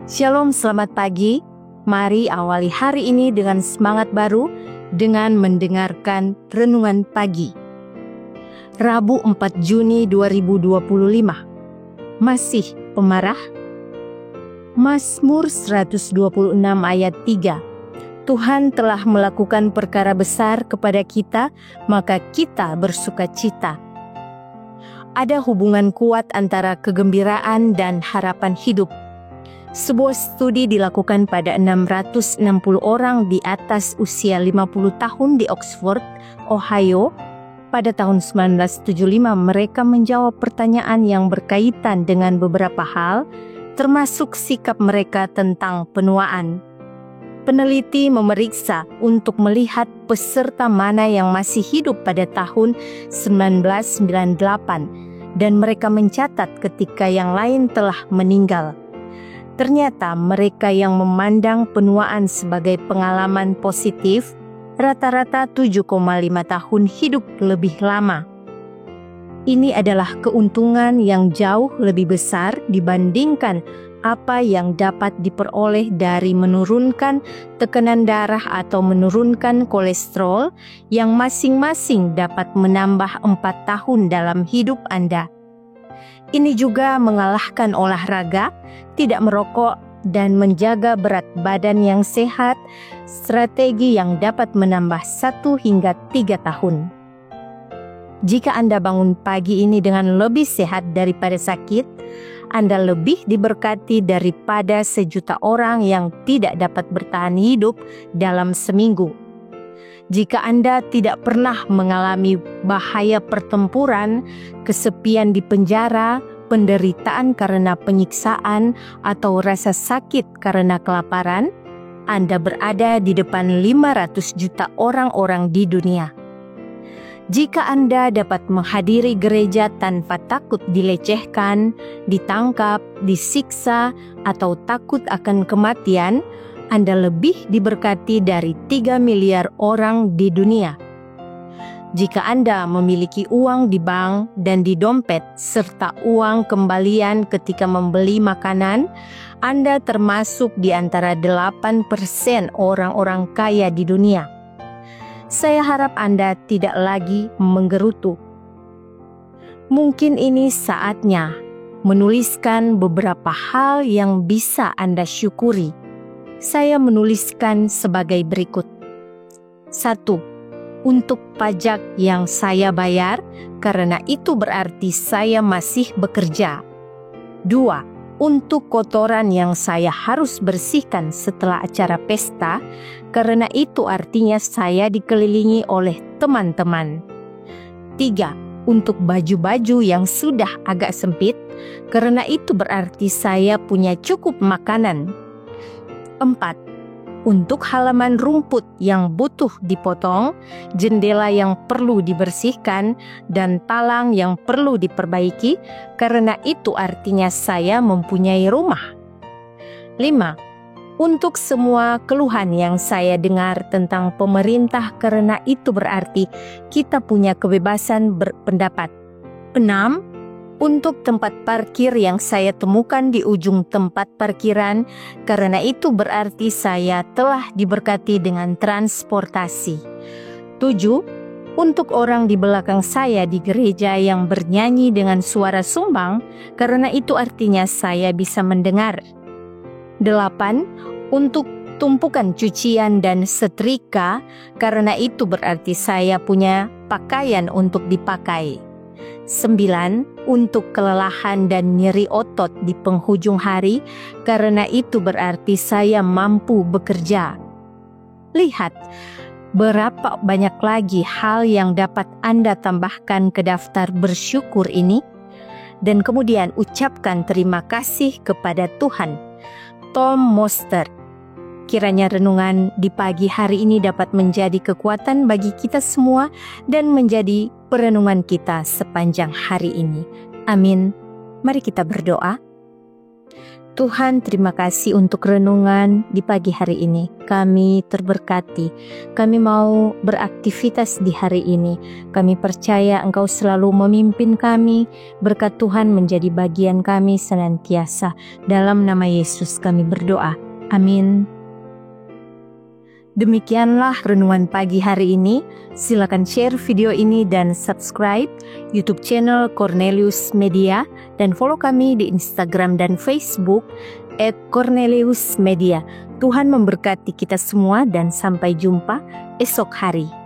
Shalom, selamat pagi. Mari awali hari ini dengan semangat baru dengan mendengarkan renungan pagi. Rabu 4 Juni 2025. Masih pemarah? Mazmur 126 ayat 3. Tuhan telah melakukan perkara besar kepada kita, maka kita bersukacita. Ada hubungan kuat antara kegembiraan dan harapan hidup. Sebuah studi dilakukan pada 660 orang di atas usia 50 tahun di Oxford, Ohio. Pada tahun 1975 mereka menjawab pertanyaan yang berkaitan dengan beberapa hal, termasuk sikap mereka tentang penuaan. Peneliti memeriksa untuk melihat peserta mana yang masih hidup pada tahun 1998 dan mereka mencatat ketika yang lain telah meninggal. Ternyata mereka yang memandang penuaan sebagai pengalaman positif rata-rata 7,5 tahun hidup lebih lama. Ini adalah keuntungan yang jauh lebih besar dibandingkan apa yang dapat diperoleh dari menurunkan tekanan darah atau menurunkan kolesterol yang masing-masing dapat menambah 4 tahun dalam hidup Anda. Ini juga mengalahkan olahraga, tidak merokok, dan menjaga berat badan yang sehat, strategi yang dapat menambah 1 hingga 3 tahun. Jika Anda bangun pagi ini dengan lebih sehat daripada sakit, Anda lebih diberkati daripada 1.000.000 orang yang tidak dapat bertahan hidup dalam seminggu. Jika Anda tidak pernah mengalami bahaya pertempuran, kesepian di penjara, penderitaan karena penyiksaan, atau rasa sakit karena kelaparan, Anda berada di depan 500 juta orang-orang di dunia. Jika Anda dapat menghadiri gereja tanpa takut dilecehkan, ditangkap, disiksa, atau takut akan kematian, Anda lebih diberkati dari 3 miliar orang di dunia. Jika Anda memiliki uang di bank dan di dompet serta uang kembalian ketika membeli makanan, Anda termasuk di antara 8% orang-orang kaya di dunia. Saya harap Anda tidak lagi menggerutu. Mungkin ini saatnya menuliskan beberapa hal yang bisa Anda syukuri. Saya menuliskan sebagai berikut. 1. Untuk pajak yang saya bayar, karena itu berarti saya masih bekerja. 2. Untuk kotoran yang saya harus bersihkan setelah acara pesta, karena itu artinya saya dikelilingi oleh teman-teman. 3. Untuk baju-baju yang sudah agak sempit, karena itu berarti saya punya cukup makanan. 4. Untuk halaman rumput yang butuh dipotong, jendela yang perlu dibersihkan, dan talang yang perlu diperbaiki, karena itu artinya saya mempunyai rumah. 5. Untuk semua keluhan yang saya dengar tentang pemerintah, karena itu berarti kita punya kebebasan berpendapat. 6. Untuk tempat parkir yang saya temukan di ujung tempat parkiran, karena itu berarti saya telah diberkati dengan transportasi. 7. Untuk orang di belakang saya di gereja yang bernyanyi dengan suara sumbang, karena itu artinya saya bisa mendengar. 8. Untuk tumpukan cucian dan setrika, karena itu berarti saya punya pakaian untuk dipakai. 9. Untuk kelelahan dan nyeri otot di penghujung hari, karena itu berarti saya mampu bekerja. Lihat, berapa banyak lagi hal yang dapat Anda tambahkan ke daftar bersyukur ini, dan kemudian ucapkan terima kasih kepada Tuhan. Tom Moster. Kiranya renungan di pagi hari ini dapat menjadi kekuatan bagi kita semua dan menjadi perenungan kita sepanjang hari ini. Amin. Mari kita berdoa. Tuhan, terima kasih untuk renungan di pagi hari ini. Kami terberkati. Kami mau beraktivitas di hari ini. Kami percaya Engkau selalu memimpin kami. Berkat Tuhan menjadi bagian kami senantiasa. Dalam nama Yesus kami berdoa. Amin. Demikianlah renungan pagi hari ini. Silakan share video ini dan subscribe YouTube channel Cornelius Media dan follow kami di Instagram dan Facebook @corneliusmedia. Tuhan memberkati kita semua dan sampai jumpa esok hari.